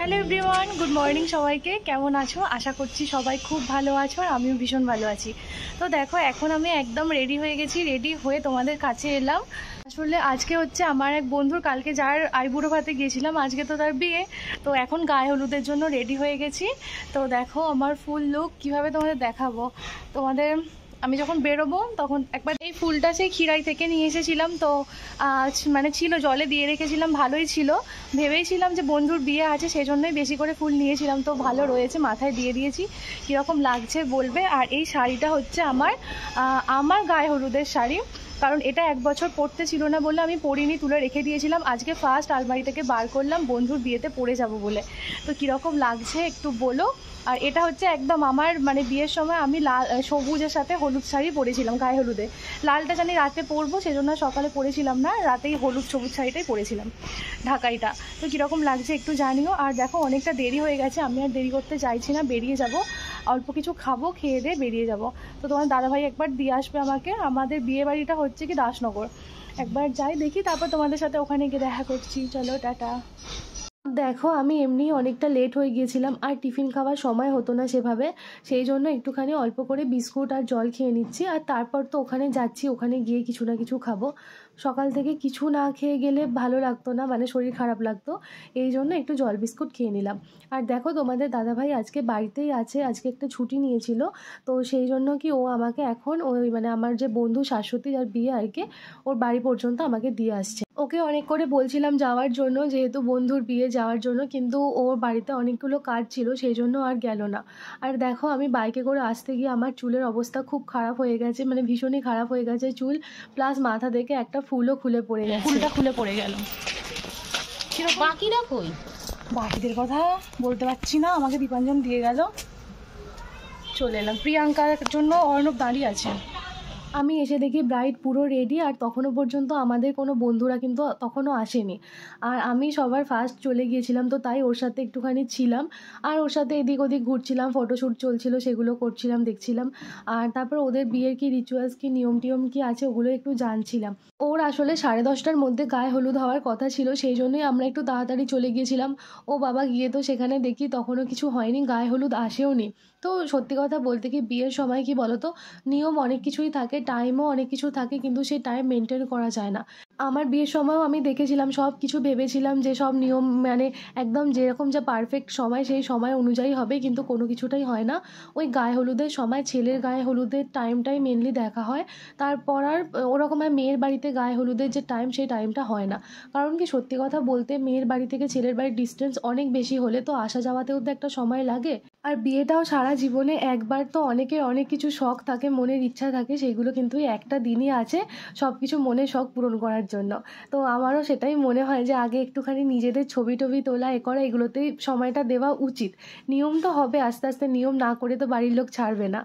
Hello everyone, good morning সবাইকে। কেমন আছো? আশা করছি সবাই খুব ভালো আছো আর আমিও ভীষণ ভালো আছি। তো দেখো, এখন আমি একদম রেডি হয়ে গেছি। রেডি হয়ে তোমাদের কাছে এলাম। আসলে আজকে হচ্ছে আমার এক বন্ধুর, কালকে যার আইবুড়ো ভাতে গিয়েছিলাম, আজকে তো তার বিয়ে। তো এখন গায়ে হলুদের জন্য রেডি হয়ে গেছি। তো দেখো আমার ফুল লুক কীভাবে তোমাদের দেখাবো। তোমাদের আমি যখন বেরোবো তখন একবার এই ফুলটা সেই খিরাই থেকে নিয়ে এসেছিলাম। তো মানে ছিল, জলে দিয়ে রেখেছিলাম, ভালোই ছিল। ভেবেইছিলাম যে বন্ধুর বিয়ে আছে, সেই জন্যই বেশি করে ফুল নিয়েছিলাম। তো ভালো রয়েছে, মাথায় দিয়ে দিয়েছি। কীরকম লাগছে বলবে। আর এই শাড়িটা হচ্ছে আমার গায়ে হলুদের শাড়ি, কারণ এটা এক বছর পরতে ছিল না বলে আমি পরিনি, তুলে রেখে দিয়েছিলাম। আজকে ফার্স্ট আলমারি থেকে বার করলাম বন্ধুর বিয়েতে পরে যাব বলে। তো কীরকম লাগছে একটু বলো। আর এটা হচ্ছে একদম আমার মানে বিয়ের সময় আমি লাল সবুজের সাথে হলুদ শাড়ি পরেছিলাম, গায়ে হলুদে। লালটা জানি রাতে পরবো, সেজন্য সকালে পরেছিলাম না, রাতেই হলুদ সবুজ শাড়িটাই পরেছিলাম, ঢাকাইটা। তো কীরকম লাগছে একটু জানিও। আর দেখো অনেকটা দেরি হয়ে গেছে, আমি আর দেরি করতে চাইছি না, বেরিয়ে যাব। অল্প কিছু খাবো, খেয়ে দিয়ে বেরিয়ে যাব। তো তোমার দাদাভাই একবার দিয়ে আসবে আমাকে। আমাদের বিয়ে বাড়িটা হচ্ছে কি দাসনগর। একবার যাই দেখি, তারপর তোমাদের সাথে ওখানে গিয়ে দেখা করছি। চলো টাটা। দেখো আমি এমনি অনেকটা লেট হয়ে গিয়েছিলাম, আর টিফিন খাওয়ার সময় হতো না সেভাবে। সেই জন্য একটুখানি অল্প করে বিস্কুট আর জল খেয়ে নিচ্ছি। আর তারপর তো ওখানে যাচ্ছি, ওখানে গিয়ে কিছু না কিছু খাবো। সকাল থেকে কিছু না খেয়ে গেলে ভালো লাগতো না, মানে শরীর খারাপ লাগতো। এই জন্য একটু জল বিস্কুট খেয়ে নিলাম। আর দেখো তোমাদের দাদাভাই আজকে বাড়িতেই আছে, আজকে একটা ছুটি নিয়েছিল। তো সেই জন্য কি ও আমাকে এখন ওই মানে আমার যে বন্ধু শাশ্বতী, যার বিয়ে আর কি, ওর বাড়ি পর্যন্ত আমাকে দিয়ে আসছে। ওকে অনেক করে বলছিলাম যাওয়ার জন্য, যেহেতু বন্ধুর বিয়ে, যাওয়ার জন্য, কিন্তু ওর বাড়িতে অনেকগুলো কাজ ছিল, সেই জন্য আর গেল না। আর দেখো আমি বাইকে করে আসতে গিয়ে আমার চুলের অবস্থা খুব খারাপ হয়ে গেছে, মানে ভীষণই খারাপ হয়ে গেছে চুল। প্লাস মাথা থেকে একটা ফুলও খুলে পড়ে গেছে, ফুলটা খুলে পড়ে গেল। বাকিরা কই? বাকিদের কথা বলতে পারছি না, আমাকে দীপাঞ্জন দিয়ে গেল। চলে এলাম, প্রিয়াঙ্কার জন্য অর্ণব দাঁড়িয়ে আছে। আমি এসে দেখি ব্রাইড পুরো রেডি, আর তখনও পর্যন্ত আমাদের কোনো বন্ধুরা কিন্তু তখনও আসেনি। আর আমি সবার ফার্স্ট চলে গিয়েছিলাম, তো তাই ওর সাথে একটুখানি ছিলাম। আর ওর সাথে এদিক ওদিক ঘুরছিলাম, ফটোশ্যুট চলছিল, সেগুলো করছিলাম, দেখছিলাম। আর তারপর ওদের বিয়ের কি রিচুয়ালস, কি নিয়ম টিয়ম কি আছে, ওগুলো একটু জানছিলাম। ওর আসলে 10:30টার মধ্যে গায়ে হলুদ হওয়ার কথা ছিল, সেই জন্যই আমরা একটু তাড়াতাড়ি চলে গিয়েছিলাম। ও বাবা, গিয়ে তো সেখানে দেখি তখনও কিছু হয়নি, গায়ে হলুদ আসেও নি। তো সত্যি কথা বলতে কি, বিয়ের সময় কি বলতো, নিয়ম অনেক কিছুই থাকে, টাইমও অনেক কিছু থাকে, কিন্তু সেই টাইম মেনটেন করা যায় না। আমার বিয়ের সময়ও আমি দেখেছিলাম, সব কিছু ভেবেছিলাম যে সব নিয়ম মানে একদম যেরকম যা পারফেক্ট সময়, সেই সময় অনুযায়ী হবে, কিন্তু কোনো কিছুটাই হয় না। ওই গায়ে হলুদের সময় ছেলের গায়ে হলুদের টাইমটাই মেনলি দেখা হয়। তারপর আর ওরকম আর মেয়ের বাড়িতে গায়ে হলুদের যে টাইম, সেই টাইমটা হয় না। কারণ কি, সত্যি কথা বলতে মেয়ের বাড়ি থেকে ছেলের বাড়ির ডিস্টেন্স অনেক বেশি হলে তো আসা যাওয়াতেও তো একটা সময় লাগে। আর বিয়েটাও সারা জীবনে একবার, তো অনেকের অনেক কিছু শখ থাকে, মনের ইচ্ছা থাকে, সেইগুলো কিন্তু একটা দিনই আছে সব কিছু মনের শখ পূরণ করার জন্য। তো আমারও সেটাই মনে হয় যে আগে একটুখানি নিজেদের ছবি টবি তোলা, এ করা, এগুলোতেই সময়টা দেওয়া উচিত। নিয়ম তো হবে আস্তে আস্তে, নিয়ম না করে তো বাড়ির লোক ছাড়বে না।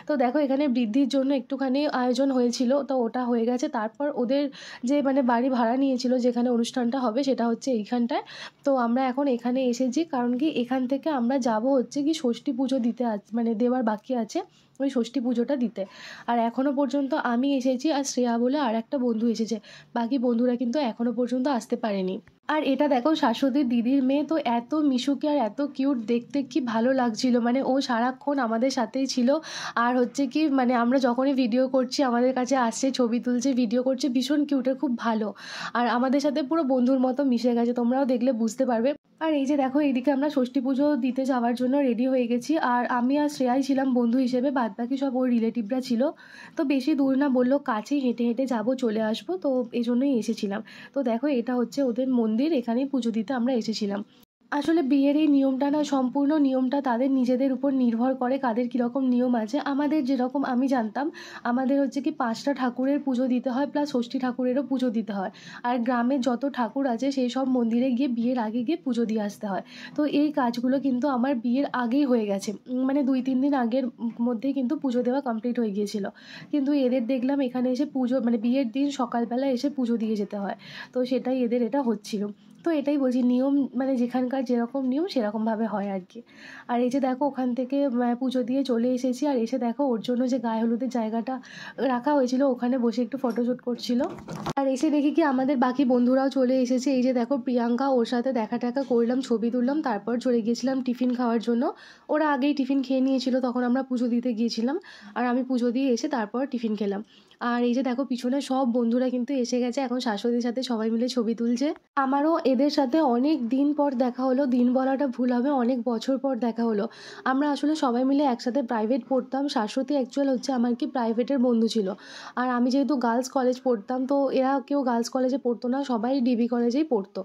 তো দেখো এখানে বৃদ্ধির জন্য একটুখানি আয়োজন হয়েছিল, তো ওটা হয়ে গেছে। তারপর ওদের যে মানে বাড়ি ভাড়া নিয়েছিল, যেখানে অনুষ্ঠানটা হবে, সেটা হচ্ছে এইখানটায়। তো আমরা এখন এখানে এসেছি, কারণ কি এখান থেকে আমরা যাব হচ্ছে কি ষষ্ঠী পুজো দিতে, মানে দেওয়ার বাকি আছে, ওই ষষ্ঠী পুজোটা দিতে। আর এখনও পর্যন্ত আমি এসেছি, আর শ্রেয়া বলে আর একটা বন্ধু এসেছে। বাকি বন্ধুরা কিন্তু এখনও পর্যন্ত আসতে পারেনি। আর এটা দেখো শাশ্বতীর দিদির মেয়ে, তো এত মিশুকে আর এত কিউট দেখতে, কি ভালো লাগছিল, মানে ও সারাক্ষণ আমাদের সাথেই ছিল। আর হচ্ছে কি মানে আমরা যখনই ভিডিও করছি, আমাদের কাছে আসছে, ছবি তুলছে, ভিডিও করছে, ভীষণ কিউটের, খুব ভালো। আর আমাদের সাথে পুরো বন্ধুর মতো মিশে গেছে, তোমরাও দেখলে বুঝতে পারবে। আর এই যে দেখো, এইদিকে আমরা ষষ্ঠী পুজো দিতে যাওয়ার জন্য রেডি হয়ে গেছি। আর আমি আর শ্রেয়াই ছিলাম বন্ধু হিসেবে, বাদবাকি সব ওর রিলেটিভরা ছিল। তো বেশি দূর না, বললো কাছেই, হেঁটে হেঁটে যাবো, চলে আসবো, তো এই জন্যই এসেছিলাম। তো দেখো এটা হচ্ছে ওদের মন্দির, এখানেই পুজো দিতে আমরা এসেছিলাম। আসলে বিয়ের এই নিয়মটা না, সম্পূর্ণ নিয়মটা তাদের নিজেদের উপর নির্ভর করে, কাদের কীরকম নিয়ম আছে। আমাদের যেরকম আমি জানতাম, আমাদের হচ্ছে কি 5টা ঠাকুরের পুজো দিতে হয়, প্লাস ষষ্ঠী ঠাকুরেরও পুজো দিতে হয়। আর গ্রামের যত ঠাকুর আছে, সেই সব মন্দিরে গিয়ে বিয়ের আগে গিয়ে পুজো দিয়ে আসতে হয়। তো এই কাজগুলো কিন্তু আমার বিয়ের আগেই হয়ে গেছে, মানে 2-3 দিন আগের মধ্যেই কিন্তু পুজো দেওয়া কমপ্লিট হয়ে গিয়েছিল। কিন্তু এদের দেখলাম এখানে এসে পুজো, মানে বিয়ের দিন সকালবেলা এসে পুজো দিয়ে যেতে হয়। তো সেটাই এদের এটা হচ্ছিল। তো এটাই বলছি, নিয়ম মানে যেখানকার যেরকম নিয়ম সেরকমভাবে হয় আর কি। আর এই যে দেখো ওখান থেকে পুজো দিয়ে চলে এসেছি, আর এসে দেখো ওর জন্য যে গায়ে হলুদের জায়গাটা রাখা হয়েছিল ওখানে বসে একটু ফটোশ্যুট করছিল। আর এসে দেখি কি আমাদের বাকি বন্ধুরাও চলে এসেছে। এই যে দেখো প্রিয়াঙ্কা, ওর সাথে দেখা টাকা করলাম, ছবি তুললাম, তারপর চলে গিয়েছিলাম টিফিন খাওয়ার জন্য। ওরা আগেই টিফিন খেয়ে নিয়েছিল, তখন আমরা পুজো দিতে গিয়েছিলাম, আর আমি পুজো দিয়ে এসে তারপর টিফিন খেলাম। আর এই যে দেখো পিছনে সব বন্ধুরা কিন্তু এসে গেছে, এখন শাশুড়ির সাথে সবাই মিলে ছবি তুলছে। আমারও এদের সাথে অনেক দিন পর দেখা হলো, দিন বলাটা ভুল হবে, অনেক বছর পর দেখা হলো। আমরা আসলে সবাই মিলে একসাথে প্রাইভেট পড়তাম, শাশ্বতী অ্যাকচুয়াল হচ্ছে আমার কি প্রাইভেটের বন্ধু ছিল। আর আমি যেহেতু গার্লস কলেজ পড়তাম, তো এরা কেউ গার্লস কলেজে পড়তো না, সবাই ডিবি কলেজেই পড়তো।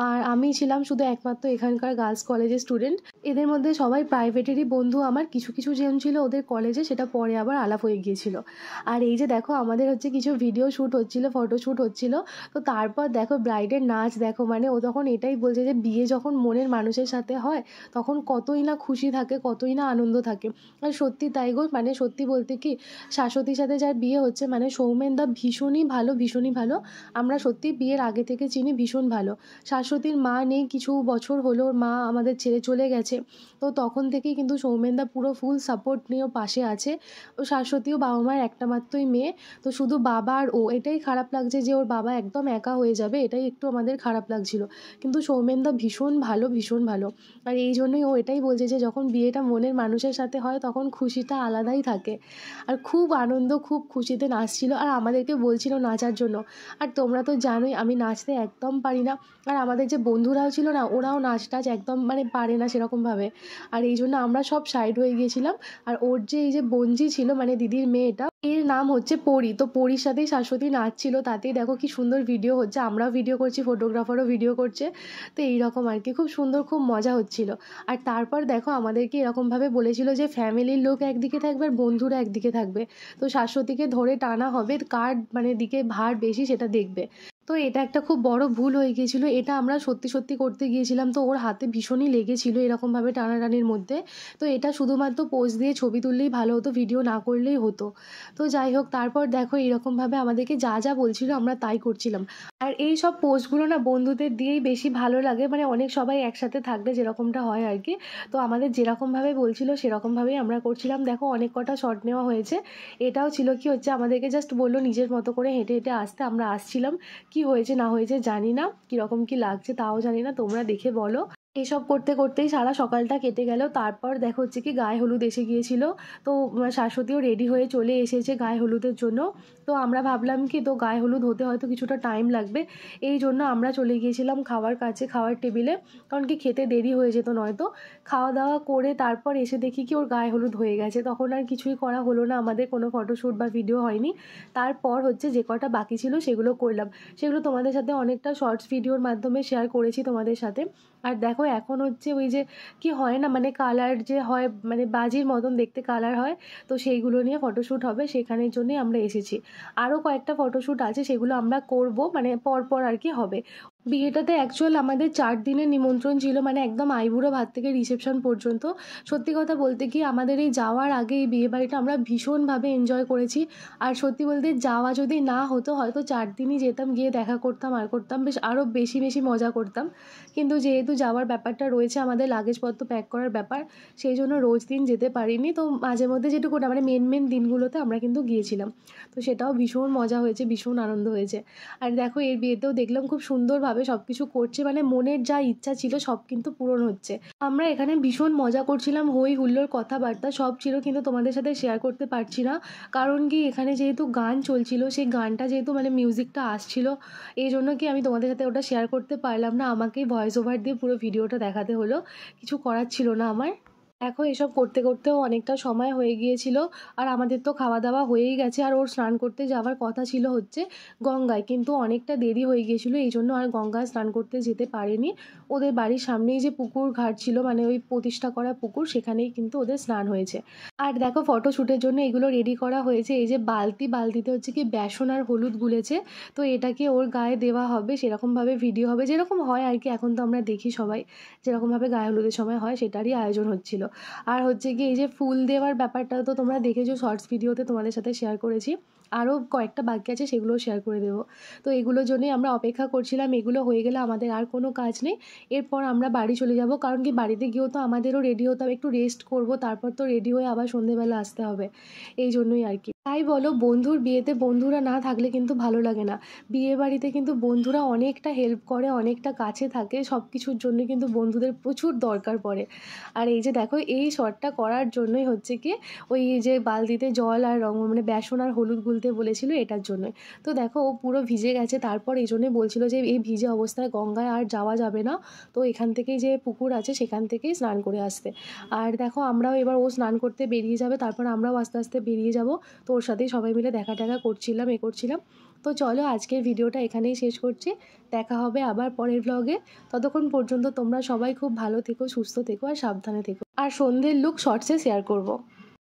আর আমি ছিলাম শুধু একমাত্র এখানকার গার্লস কলেজের স্টুডেন্ট। এদের মধ্যে সবাই প্রাইভেটেরই বন্ধু আমার, কিছু কিছু জন ছিল ওদের কলেজে, সেটা পরে আবার আলাপ হয়ে গিয়েছিল। আর এই যে দেখো আমাদের হচ্ছে কিছু ভিডিও শ্যুট হচ্ছিল, ফটো শ্যুট হচ্ছিল। তো তারপর দেখো ব্রাইডের নাচ দেখো, মানে ও তখন এটাই বলছে যে বিয়ে যখন মনের মানুষের সাথে হয় তখন কতই না খুশি থাকে, কতই না আনন্দ থাকে। আর সত্যি তাই গো, মানে সত্যি বলতে কি শাশ্বতীর সাথে যার বিয়ে হচ্ছে মানে সৌমেনদা ভীষণই ভালো, ভীষণই ভালো। আমরা সত্যি বিয়ের আগে থেকে চিনি, ভীষণ ভালো। শাশ্বতীর মা নেই, কিছু বছর হলো ওর মা আমাদের ছেড়ে চলে গেছে। তো তখন থেকেই কিন্তু সৌমেনদা পুরো ফুল সাপোর্ট নিয়ে ও পাশে আছে। ও শাশ্বতীও বাবা মায়ের একটা মাত্রই মেয়ে, তো শুধু বাবা আর ও, এটাই খারাপ লাগছে যে ওর বাবা একদম একা হয়ে যাবে, এটাই একটু আমাদের খারাপ লাগছিল। কিন্তু সৌমেনদা ভীষণ ভালো, ভীষণ ভালো। আর এই জন্যই ও এটাই বলছে যে যখন বিয়েটা মনের মানুষের সাথে হয় তখন খুশিটা আলাদাই থাকে। আর খুব আনন্দ, খুব খুশিতে নাচছিল, আর আমাদেরকে বলছিল নাচার জন্য। আর তোমরা তো জানোই আমি নাচতে একদম পারি না। আর আমাদের যে বন্ধুরাও ছিল না, ওরাও নাচ টাচ একদম মানে পারে না সেরকমভাবে। আর এই জন্য আমরা সব সাইড হয়ে গিয়েছিলাম। আর ওর যে এই যে বোনজি ছিল মানে দিদির মেয়েটা, এর নাম হচ্ছে পরি, তো পরির সাথেই শাশ্বতী নাচছিল, তাতেই দেখো কি সুন্দর ভিডিও হচ্ছে, আমরাও ভিডিও করছি, ফটোগ্রাফারও ভিডিও করছে। তো এইরকম আর কি, খুব সুন্দর, খুব মজা হচ্ছিল। আর তারপর দেখো আমাদেরকে এরকমভাবে বলেছিল যে ফ্যামিলির লোক একদিকে থাকবে আর বন্ধুরা একদিকে থাকবে, তো শাশ্বতীকে ধরে টানা হবে, কার মানে দিকে ভার বেশি সেটা দেখবে। তো এটা একটা খুব বড় ভুল হয়ে গিয়েছিল, এটা আমরা সত্যি সত্যি করতে গিয়েছিলাম, তো ওর হাতে ভীষণই লেগেছিল এরকমভাবে টানাটানির মধ্যে। তো এটা শুধুমাত্র পোজ দিয়ে ছবি তুললেই ভালো হতো, ভিডিও না করলেই হতো। তো যাই হোক, তারপর দেখো এরকমভাবে আমাদেরকে যা যা বলছিল আমরা তাই করছিলাম। আর এই সব পোস্টগুলো না বন্ধুদের দিয়েই বেশি ভালো লাগে, মানে অনেক সবাই একসাথে থাকলে যেরকমটা হয় আর কি। তো আমাদের যেরকমভাবে বলছিল সেরকমভাবেই আমরা করছিলাম। দেখো অনেক কটা শট নেওয়া হয়েছে। এটাও ছিল কি হচ্ছে, আমাদেরকে জাস্ট বললো নিজের মতো করে হেঁটে হেঁটে আসতে, আমরা আসছিলাম। কি হয়েছে না হয়েছে জানি না, কীরকম কি লাগছে তাও জানি না, তোমরা দেখে বলো। এসব করতে করতেই সারা সকালটা কেটে গেল। তারপর দেখো হচ্ছে কি গায়ে হলুদ এসে গিয়েছিল। তো শাশ্বতীও রেডি হয়ে চলে এসেছে গায়ে হলুদের জন্য। তো আমরা ভাবলাম কি তো গায়ে হলুদ হতে হয়তো কিছুটা টাইম লাগবে, এই জন্য আমরা চলে গিয়েছিলাম খাওয়ার কাছে, খাওয়ার টেবিলে, কারণ কি খেতে দেরি হয়ে যেত নয়তো। খাওয়া দাওয়া করে তারপর এসে দেখি কি ওর গায়ে হলুদ হয়ে গেছে, তখন আর কিছুই করা হলো না, আমাদের কোনো ফটোশ্যুট বা ভিডিও হয়নি। তারপর হচ্ছে যে কটা বাকি ছিল সেগুলো করলাম, সেগুলো তোমাদের সাথে অনেকটা শর্টস ভিডিওর মাধ্যমে শেয়ার করেছি তোমাদের সাথে। আর দেখো এখন হচ্ছে ওই যে কি হয় না, মানে কালার যে হয়, মানে বাজির মতন দেখতে কালার হয়, তো সেইগুলো নিয়ে ফটোশ্যুট হবে, সেখানের জন্যই আমরা এসেছি। আরও কয়েকটা ফটোশ্যুট আছে, সেগুলো আমরা করব, মানে পরপর আর কি হবে। বিয়েটাতে অ্যাকচুয়াল আমাদের 4 দিনের নিমন্ত্রণ ছিল, মানে একদম আইবুড়ো ভাত থেকে রিসেপশন পর্যন্ত। সত্যি কথা বলতে কি আমাদের এই যাওয়ার আগে এই বিয়েবাড়িটা আমরা ভীষণভাবে এনজয় করেছি। আর সত্যি বলতে যাওয়া যদি না হতো হয়তো 4 দিনই যেতাম, গিয়ে দেখা করতাম আর করতাম, বেশ আরও বেশি বেশি মজা করতাম। কিন্তু যেহেতু যাওয়ার ব্যাপারটা রয়েছে, আমাদের লাগেজপত্র প্যাক করার ব্যাপার, সেই জন্য রোজ দিন যেতে পারিনি। তো মাঝে মধ্যে যেটুকু মানে মেন মেন দিনগুলোতে আমরা কিন্তু গিয়েছিলাম। তো সেটাও ভীষণ মজা হয়েছে, ভীষণ আনন্দ হয়েছে। আর দেখো এর বিয়েতেও দেখলাম খুব সুন্দরভাবে সব কিছু করছে, মানে মনের যা ইচ্ছা ছিল সব কিন্তু পূরণ হচ্ছে। আমরা এখানে ভীষণ মজা করছিলাম, হই হুল্লোড় কথাবার্তা সব ছিল, কিন্তু তোমাদের সাথে শেয়ার করতে পারছি না, কারণ কি এখানে যেহেতু গান চলছিল, সেই গানটা যেহেতু মানে মিউজিকটা আসছিল, এই জন্য কি আমি তোমাদের সাথে ওটা শেয়ার করতে পারলাম না, আমাকেই ভয়েস ওভার দিয়ে পুরো ভিডিওটা দেখাতে হলো, কিছু করার ছিল না আমার। দেখো এসব করতে করতেও অনেকটা সময় হয়ে গিয়েছিল, আর আমাদের তো খাওয়া দাওয়া হয়েই গেছে, আর ওর স্নান করতে যাওয়ার কথা ছিল হচ্ছে গঙ্গায়, কিন্তু অনেকটা দেরি হয়ে গিয়েছিলো, এই জন্য আর গঙ্গায় স্নান করতে যেতে পারেনি। ওদের বাড়ির সামনেই যে পুকুর ঘাট ছিল, মানে ওই প্রতিষ্ঠা করা পুকুর, সেখানেই কিন্তু ওদের স্নান হয়েছে। আর দেখো ফটোশ্যুটের জন্য এগুলো রেডি করা হয়েছে, এই যে বালতিতে হচ্ছে কি বেসন আর হলুদ গুলেছে, তো এটাকে ওর গায়ে দেওয়া হবে, সেরকমভাবে ভিডিও হবে যেরকম হয় আর কি, এখন তো আমরা দেখি সবাই যেরকমভাবে গায়ে হলুদের সময় হয় সেটারই আয়োজন হচ্ছিল। আর হচ্ছে কি এই যে ফুল দেওয়ার ব্যাপারটা তো তোমরা দেখেছো শর্টস ভিডিওতে, তোমাদের সাথে শেয়ার করেছি। আরও কয়েকটা বাকি আছে, সেগুলোও শেয়ার করে দেবো। তো এগুলোর জন্যই আমরা অপেক্ষা করছিলাম। এগুলো হয়ে গেলে আমাদের আর কোনো কাজ নেই। এরপর আমরা বাড়ি চলে যাব, কারণ কি বাড়িতে গিয়েও তো আমাদেরও রেডি হতে হবে, একটু রেস্ট করব, তারপর তো রেডি হয়ে আবার সন্ধেবেলা আসতে হবে। এই জন্যই আর কি। তাই বলো, বন্ধুর বিয়েতে বন্ধুরা না থাকলে কিন্তু ভালো লাগে না। বিয়ে বাড়িতে কিন্তু বন্ধুরা অনেকটা হেল্প করে, অনেকটা কাছে থাকে, সব কিছুর জন্য কিন্তু বন্ধুদের প্রচুর দরকার পড়ে। আর এই যে দেখো, এই শটটা করার জন্যই হচ্ছে কি ওই যে বালতিতে জল আর রঙ মানে বেসন আর হলুদ গুলতে বলেছিল, এটার জন্যই। তো দেখো ও পুরো ভিজে গেছে, তারপর এই জন্যই বলছিল যে এই ভিজে অবস্থায় গঙ্গায় আর যাওয়া যাবে না, তো এখান থেকেই যে পুকুর আছে সেখান থেকেই স্নান করে আসতে। আর দেখো আমরাও এবার, ও স্নান করতে বেরিয়ে যাবে, তারপর আমরাও আস্তে আস্তে বেরিয়ে যাব। তো ওর সাথেই সবাই মিলে দেখা টাকা করছিলাম, এ করছিলাম। তো চলো আজকের ভিডিওটা এখানেই শেষ করছি। দেখা হবে আবার পরের ব্লগে। ততক্ষণ পর্যন্ত তোমরা সবাই খুব ভালো থেকো, সুস্থ থেকো আর সাবধানে থেকো। আর সন্ধ্যের লুক শর্টসে শেয়ার করব।